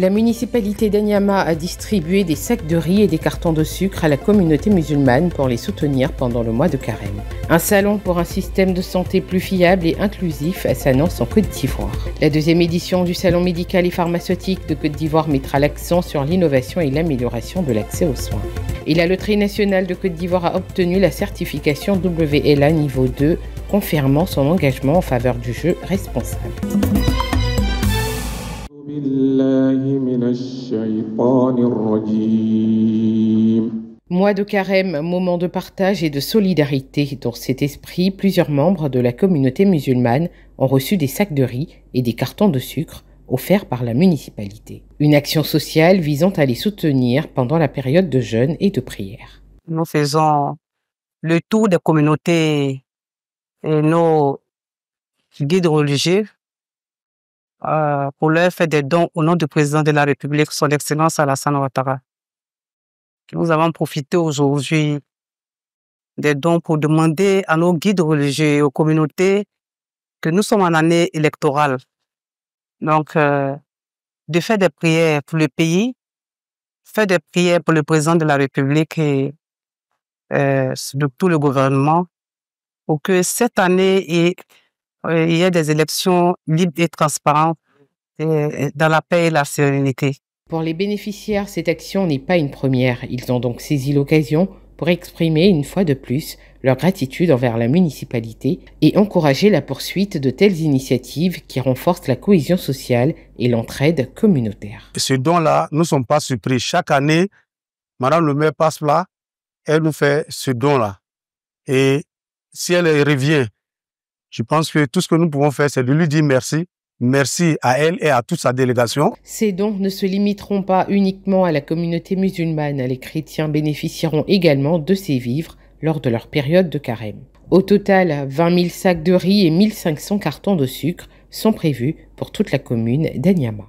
La municipalité d'Anyama a distribué des sacs de riz et des cartons de sucre à la communauté musulmane pour les soutenir pendant le mois de carême. Un salon pour un système de santé plus fiable et inclusif s'annonce en Côte d'Ivoire. La deuxième édition du salon médical et pharmaceutique de Côte d'Ivoire mettra l'accent sur l'innovation et l'amélioration de l'accès aux soins. Et la Loterie nationale de Côte d'Ivoire a obtenu la certification WLA niveau 2, confirmant son engagement en faveur du jeu responsable. Mois de carême, moment de partage et de solidarité. Dans cet esprit, plusieurs membres de la communauté musulmane ont reçu des sacs de riz et des cartons de sucre offerts par la municipalité. Une action sociale visant à les soutenir pendant la période de jeûne et de prière. Nous faisons le tour des communautés et nos guides religieux pour leur faire des dons au nom du président de la République, son Excellence Alassane Ouattara. Nous avons profité aujourd'hui des dons pour demander à nos guides religieux et aux communautés que nous sommes en année électorale. Donc, de faire des prières pour le pays, faire des prières pour le président de la République et de tout le gouvernement pour que cette année, il y ait des élections libres et transparentes dans la paix et la sérénité. Pour les bénéficiaires, cette action n'est pas une première. Ils ont donc saisi l'occasion pour exprimer une fois de plus leur gratitude envers la municipalité et encourager la poursuite de telles initiatives qui renforcent la cohésion sociale et l'entraide communautaire. Ce don-là, nous ne sommes pas surpris. Chaque année, Madame le maire passe là, elle nous fait ce don-là. Et si elle revient, je pense que tout ce que nous pouvons faire, c'est de lui dire merci. Merci à elle et à toute sa délégation. Ces dons ne se limiteront pas uniquement à la communauté musulmane. Les chrétiens bénéficieront également de ces vivres lors de leur période de carême. Au total, 20 000 sacs de riz et 1500 cartons de sucre sont prévus pour toute la commune d'Anyama.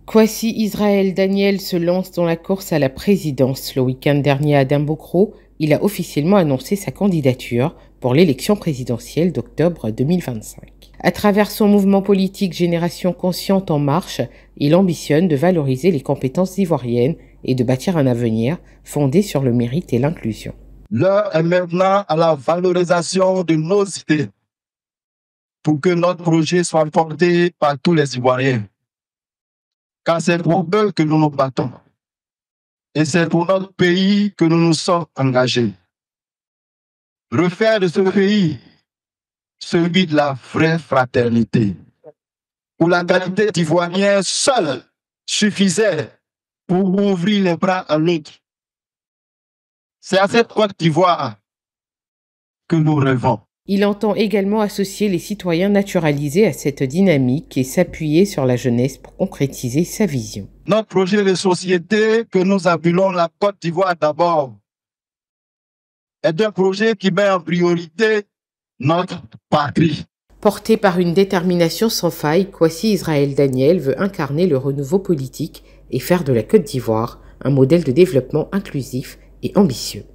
Kwasi Israël Daniel se lance dans la course à la présidence. Le week-end dernier à Dambokro, il a officiellement annoncé sa candidature pour l'élection présidentielle d'octobre 2025. À travers son mouvement politique Génération Consciente en Marche, il ambitionne de valoriser les compétences ivoiriennes et de bâtir un avenir fondé sur le mérite et l'inclusion. L'heure est maintenant à la valorisation de nos idées pour que notre projet soit porté par tous les Ivoiriens. Car c'est pour eux que nous nous battons. Et c'est pour notre pays que nous nous sommes engagés. Refaire de ce pays celui de la vraie fraternité, où la qualité d'Ivoirien seule suffisait pour ouvrir les bras à l'autre. C'est à cette Côte d'Ivoire que nous rêvons. Il entend également associer les citoyens naturalisés à cette dynamique et s'appuyer sur la jeunesse pour concrétiser sa vision. Notre projet de société, que nous appelons la Côte d'Ivoire d'abord, est un projet qui met en priorité notre patrie. Porté par une détermination sans faille, Kwasi Israël Daniel veut incarner le renouveau politique et faire de la Côte d'Ivoire un modèle de développement inclusif et ambitieux.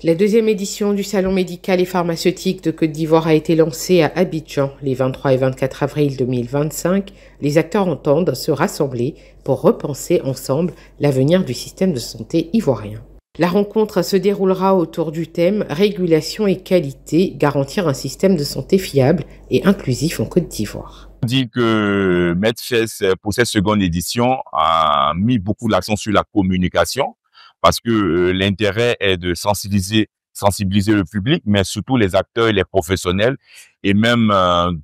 La deuxième édition du Salon médical et pharmaceutique de Côte d'Ivoire a été lancée à Abidjan les 23 et 24 avril 2025. Les acteurs entendent se rassembler pour repenser ensemble l'avenir du système de santé ivoirien. La rencontre se déroulera autour du thème « Régulation et qualité, garantir un système de santé fiable et inclusif en Côte d'Ivoire ». On dit que Maître Fès, pour cette seconde édition, a mis beaucoup l'accent sur la communication parce que l'intérêt est de sensibiliser le public, mais surtout les acteurs et les professionnels et même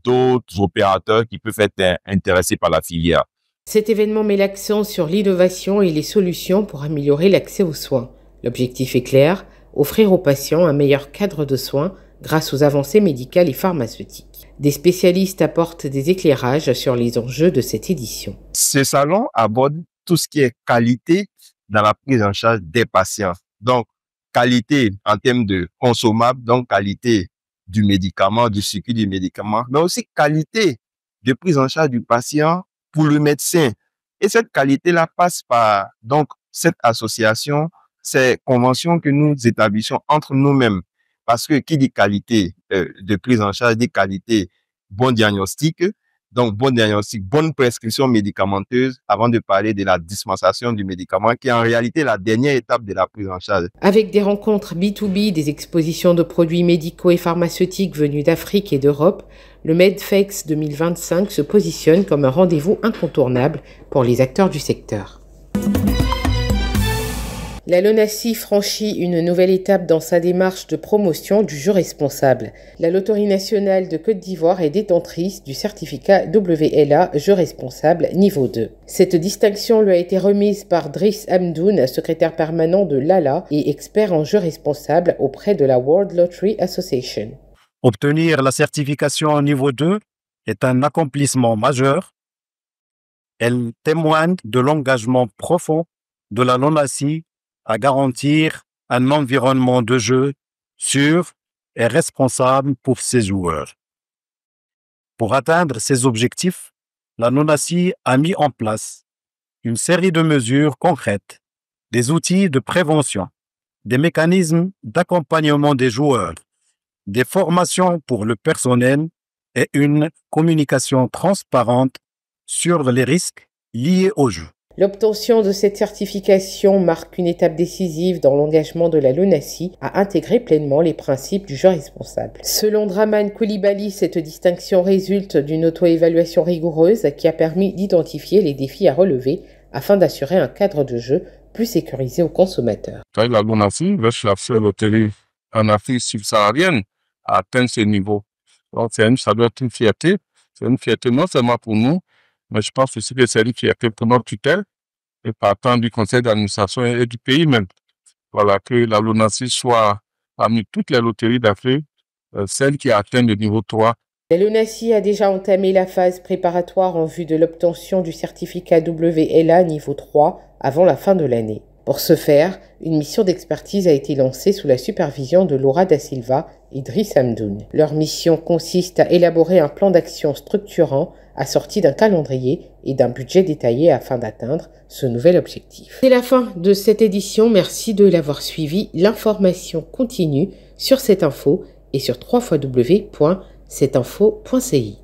d'autres opérateurs qui peuvent être intéressés par la filière. Cet événement met l'accent sur l'innovation et les solutions pour améliorer l'accès aux soins. L'objectif est clair, offrir aux patients un meilleur cadre de soins grâce aux avancées médicales et pharmaceutiques. Des spécialistes apportent des éclairages sur les enjeux de cette édition. Ce salon aborde tout ce qui est qualité dans la prise en charge des patients. Donc, qualité en termes de consommables, donc qualité du médicament, du circuit du médicament, mais aussi qualité de prise en charge du patient pour le médecin. Et cette qualité-là passe par donc cette association, ces conventions que nous établissons entre nous-mêmes. Parce que qui dit qualité de prise en charge, dit qualité bon diagnostic, Donc, bon diagnostic, bonne prescription médicamenteuse avant de parler de la dispensation du médicament qui est en réalité la dernière étape de la prise en charge. Avec des rencontres B2B, des expositions de produits médicaux et pharmaceutiques venus d'Afrique et d'Europe, le Medfex 2025 se positionne comme un rendez-vous incontournable pour les acteurs du secteur. La LONASI franchit une nouvelle étape dans sa démarche de promotion du jeu responsable. La Loterie nationale de Côte d'Ivoire est détentrice du certificat WLA Jeu responsable niveau 2. Cette distinction lui a été remise par Driss Hamdoun, secrétaire permanent de l'ALA et expert en jeu responsable auprès de la World Lottery Association. Obtenir la certification niveau 2 est un accomplissement majeur. Elle témoigne de l'engagement profond de la LONASI à garantir un environnement de jeu sûr et responsable pour ses joueurs. Pour atteindre ces objectifs, la LONASI a mis en place une série de mesures concrètes, des outils de prévention, des mécanismes d'accompagnement des joueurs, des formations pour le personnel et une communication transparente sur les risques liés au jeu. L'obtention de cette certification marque une étape décisive dans l'engagement de la LONASI à intégrer pleinement les principes du jeu responsable. Selon Draman Koulibaly, cette distinction résulte d'une auto-évaluation rigoureuse qui a permis d'identifier les défis à relever afin d'assurer un cadre de jeu plus sécurisé aux consommateurs. La LONASI reste la seule loterie en Afrique subsaharienne à atteindre ce niveau. Donc ça doit être une fierté. C'est une fierté non seulement pour nous, mais je pense aussi que c'est une fierté pour notre tutelle et partant du conseil d'administration et du pays même. Voilà, que la LONASI soit parmi toutes les loteries d'Afrique, celle qui atteint le niveau 3. La LONASI a déjà entamé la phase préparatoire en vue de l'obtention du certificat WLA niveau 3 avant la fin de l'année. Pour ce faire, une mission d'expertise a été lancée sous la supervision de Laura Da Silva et Driss Hamdoun. Leur mission consiste à élaborer un plan d'action structurant assorti d'un calendrier et d'un budget détaillé afin d'atteindre ce nouvel objectif. C'est la fin de cette édition, merci de l'avoir suivi. L'information continue sur cette info et sur www.cetinfo.ci.